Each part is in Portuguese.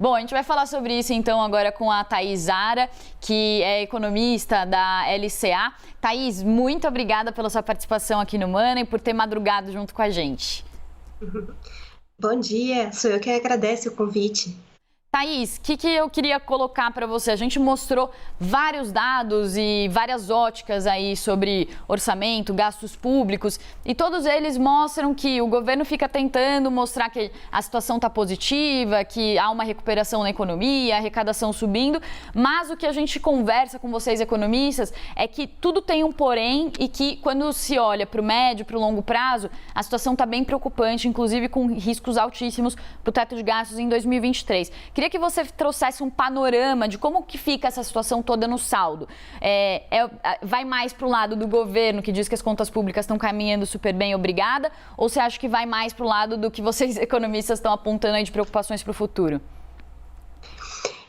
Bom, a gente vai falar sobre isso então agora com a Thaís Zara, que é economista da LCA. Thaís, muito obrigada pela sua participação aqui no Money e por ter madrugado junto com a gente. Bom dia, sou eu que agradeço o convite. Thaís, o que eu queria colocar para você? A gente mostrou vários dados e várias óticas aí sobre orçamento, gastos públicos, e todos eles mostram que o governo fica tentando mostrar que a situação está positiva, que há uma recuperação na economia, a arrecadação subindo, mas o que a gente conversa com vocês economistas é que tudo tem um porém e que quando se olha para o médio, para o longo prazo, a situação está bem preocupante, inclusive com riscos altíssimos para o teto de gastos em 2023. Queria que você trouxesse um panorama de como que fica essa situação toda no saldo. Vai mais para o lado do governo, que diz que as contas públicas estão caminhando super bem, obrigada, ou você acha que vai mais para o lado do que vocês economistas estão apontando aí de preocupações para o futuro?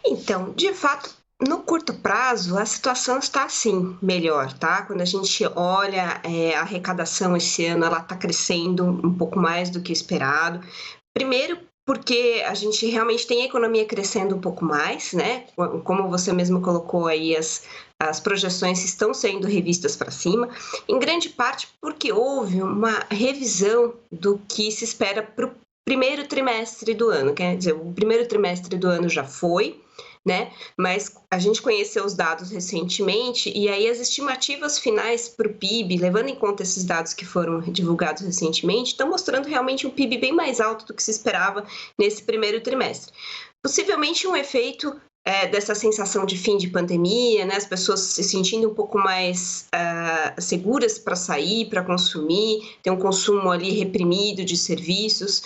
Então, de fato, no curto prazo, a situação está, sim, melhor, tá? Quando a gente olha a arrecadação esse ano, ela está crescendo um pouco mais do que esperado. Primeiro, porque a gente realmente tem a economia crescendo um pouco mais, né? Como você mesmo colocou aí, as projeções estão sendo revistas para cima, em grande parte porque houve uma revisão do que se espera para o primeiro trimestre do ano. Quer dizer, o primeiro trimestre do ano já foi, né? Mas a gente conheceu os dados recentemente e aí as estimativas finais para o PIB, levando em conta esses dados que foram divulgados recentemente, estão mostrando realmente um PIB bem mais alto do que se esperava nesse primeiro trimestre. Possivelmente um efeito dessa sensação de fim de pandemia, né? As pessoas se sentindo um pouco mais seguras para sair, para consumir, tem um consumo ali reprimido de serviços,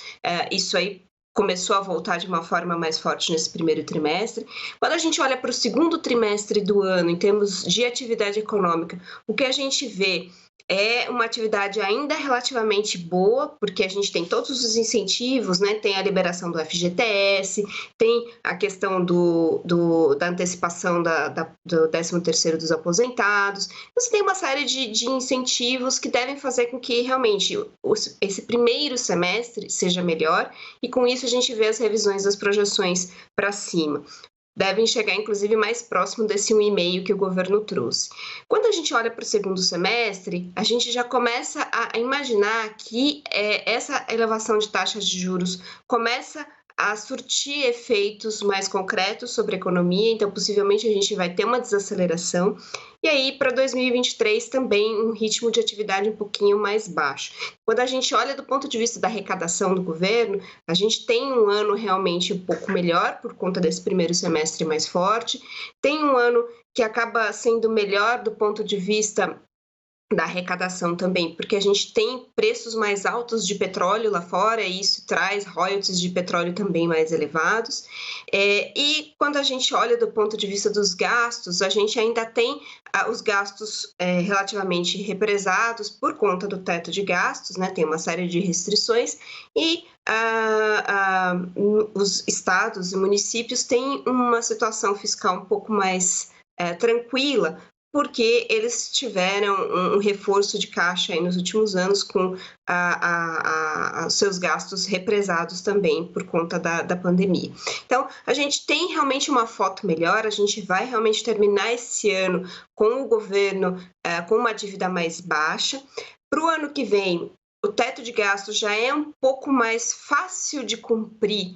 isso aí começou a voltar de uma forma mais forte nesse primeiro trimestre. Quando a gente olha para o segundo trimestre do ano, em termos de atividade econômica, o que a gente vê é uma atividade ainda relativamente boa, porque a gente tem todos os incentivos, né? Tem a liberação do FGTS, tem a questão da antecipação do 13º dos aposentados. Você tem uma série de incentivos que devem fazer com que realmente esse primeiro semestre seja melhor e com isso a gente vê as revisões das projeções para cima. Devem chegar, inclusive, mais próximo desse 1,5 que o governo trouxe. Quando a gente olha para o segundo semestre, a gente já começa a imaginar que essa elevação de taxas de juros começa a surtir efeitos mais concretos sobre a economia, então possivelmente a gente vai ter uma desaceleração, e aí para 2023 também um ritmo de atividade um pouquinho mais baixo. Quando a gente olha do ponto de vista da arrecadação do governo, a gente tem um ano realmente um pouco melhor por conta desse primeiro semestre mais forte, tem um ano que acaba sendo melhor do ponto de vista da arrecadação também, porque a gente tem preços mais altos de petróleo lá fora e isso traz royalties de petróleo também mais elevados. E quando a gente olha do ponto de vista dos gastos, a gente ainda tem os gastos relativamente represados por conta do teto de gastos, né? Tem uma série de restrições e os estados e municípios têm uma situação fiscal um pouco mais tranquila, porque eles tiveram um reforço de caixa aí nos últimos anos com seus gastos represados também por conta da pandemia. Então, a gente tem realmente uma foto melhor, a gente vai realmente terminar esse ano com o governo com uma dívida mais baixa. Para o ano que vem, o teto de gastos já é um pouco mais fácil de cumprir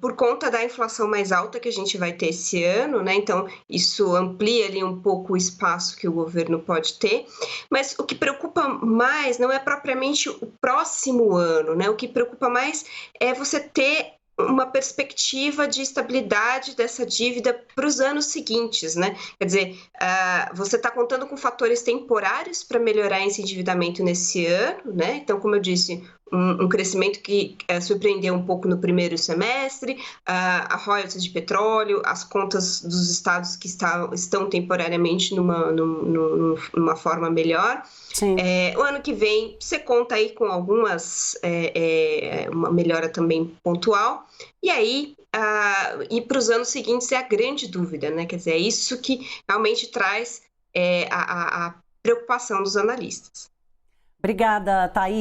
por conta da inflação mais alta que a gente vai ter esse ano, né? Então, isso amplia ali um pouco o espaço que o governo pode ter. Mas o que preocupa mais não é propriamente o próximo ano, né? O que preocupa mais é você ter uma perspectiva de estabilidade dessa dívida para os anos seguintes, né? Quer dizer, você está contando com fatores temporários para melhorar esse endividamento nesse ano, né? Então, como eu disse, um crescimento que surpreendeu um pouco no primeiro semestre, a royalties de petróleo, as contas dos estados que estão temporariamente numa forma melhor. O ano que vem, você conta aí com uma melhora também pontual, e aí, e para os anos seguintes é a grande dúvida, né? Quer dizer, é isso que realmente traz a preocupação dos analistas. Obrigada, Thaís.